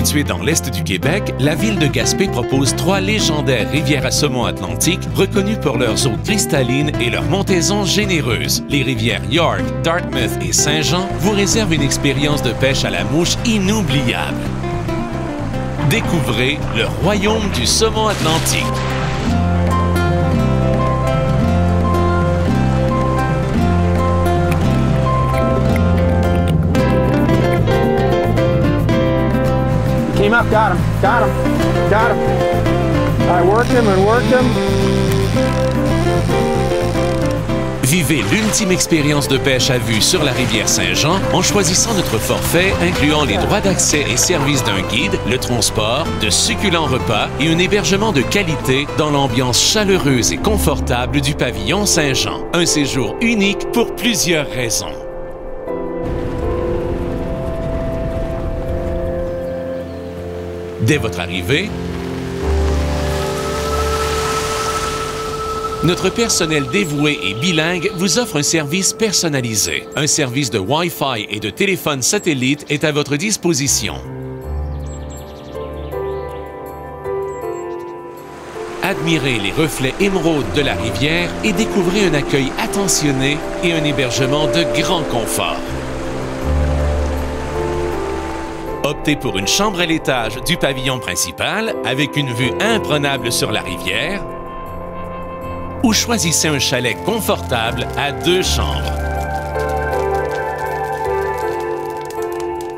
Située dans l'est du Québec, la ville de Gaspé propose 3 légendaires rivières à saumon atlantique reconnues pour leurs eaux cristallines et leur montaison généreuse. Les rivières York, Dartmouth et Saint-Jean vous réservent une expérience de pêche à la mouche inoubliable. Découvrez le royaume du saumon atlantique. Came up, got him, got him, got him. I worked him and worked him. Vivez l'ultime expérience de pêche à vue sur la rivière Saint-Jean en choisissant notre forfait incluant les droits d'accès et services d'un guide, le transport, de succulents repas et un hébergement de qualité dans l'ambiance chaleureuse et confortable du pavillon Saint-Jean. Un séjour unique pour plusieurs raisons. Dès votre arrivée, notre personnel dévoué et bilingue vous offre un service personnalisé. Un service de Wi-Fi et de téléphone satellite est à votre disposition. Admirez les reflets émeraudes de la rivière et découvrez un accueil attentionné et un hébergement de grand confort. Optez pour une chambre à l'étage du pavillon principal avec une vue imprenable sur la rivière ou choisissez un chalet confortable à 2 chambres.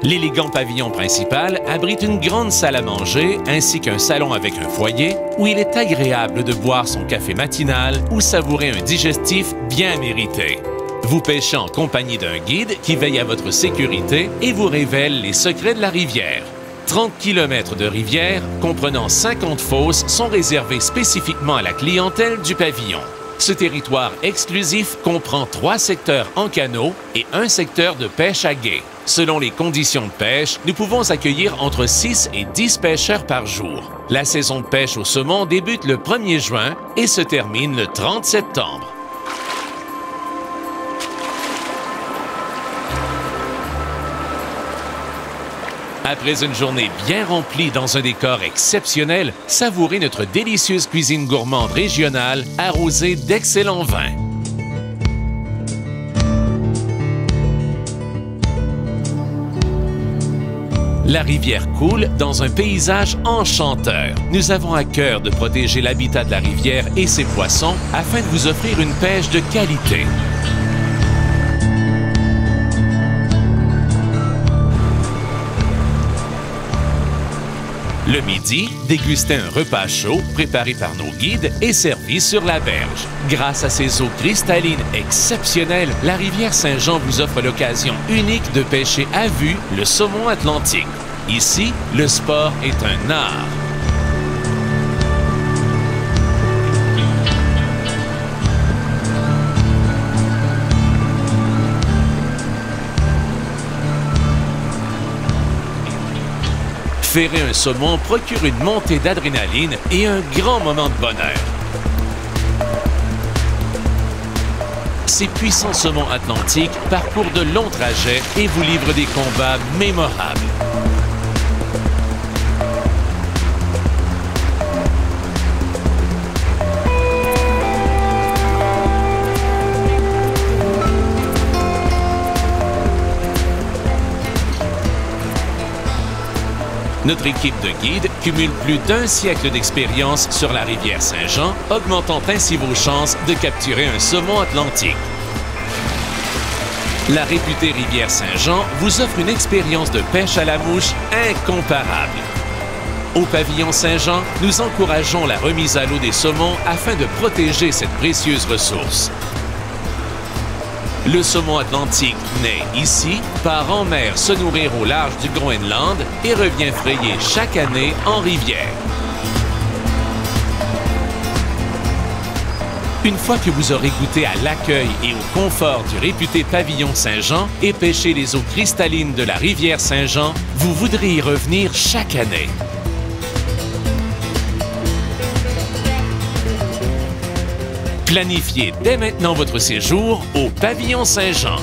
L'élégant pavillon principal abrite une grande salle à manger ainsi qu'un salon avec un foyer où il est agréable de boire son café matinal ou savourer un digestif bien mérité. Vous pêchez en compagnie d'un guide qui veille à votre sécurité et vous révèle les secrets de la rivière. 30 km de rivière, comprenant 50 fosses, sont réservés spécifiquement à la clientèle du pavillon. Ce territoire exclusif comprend 3 secteurs en canot et un secteur de pêche à gué. Selon les conditions de pêche, nous pouvons accueillir entre 6 et 10 pêcheurs par jour. La saison de pêche au saumon débute le 1er juin et se termine le 30 septembre. Après une journée bien remplie dans un décor exceptionnel, savourez notre délicieuse cuisine gourmande régionale arrosée d'excellents vins. La rivière coule dans un paysage enchanteur. Nous avons à cœur de protéger l'habitat de la rivière et ses poissons afin de vous offrir une pêche de qualité. Le midi, dégustez un repas chaud préparé par nos guides et servi sur la berge. Grâce à ses eaux cristallines exceptionnelles, la rivière Saint-Jean vous offre l'occasion unique de pêcher à vue le saumon atlantique. Ici, le sport est un art. Ferrer un saumon procure une montée d'adrénaline et un grand moment de bonheur. Ces puissants saumons atlantiques parcourent de longs trajets et vous livrent des combats mémorables. Notre équipe de guides cumule plus d'1 siècle d'expérience sur la rivière Saint-Jean, augmentant ainsi vos chances de capturer un saumon atlantique. La réputée rivière Saint-Jean vous offre une expérience de pêche à la mouche incomparable. Au pavillon Saint-Jean, nous encourageons la remise à l'eau des saumons afin de protéger cette précieuse ressource. Le saumon atlantique naît ici, part en mer se nourrir au large du Groenland et revient frayer chaque année en rivière. Une fois que vous aurez goûté à l'accueil et au confort du réputé pavillon Saint-Jean et pêché les eaux cristallines de la rivière Saint-Jean, vous voudrez y revenir chaque année. Planifiez dès maintenant votre séjour au pavillon Saint-Jean.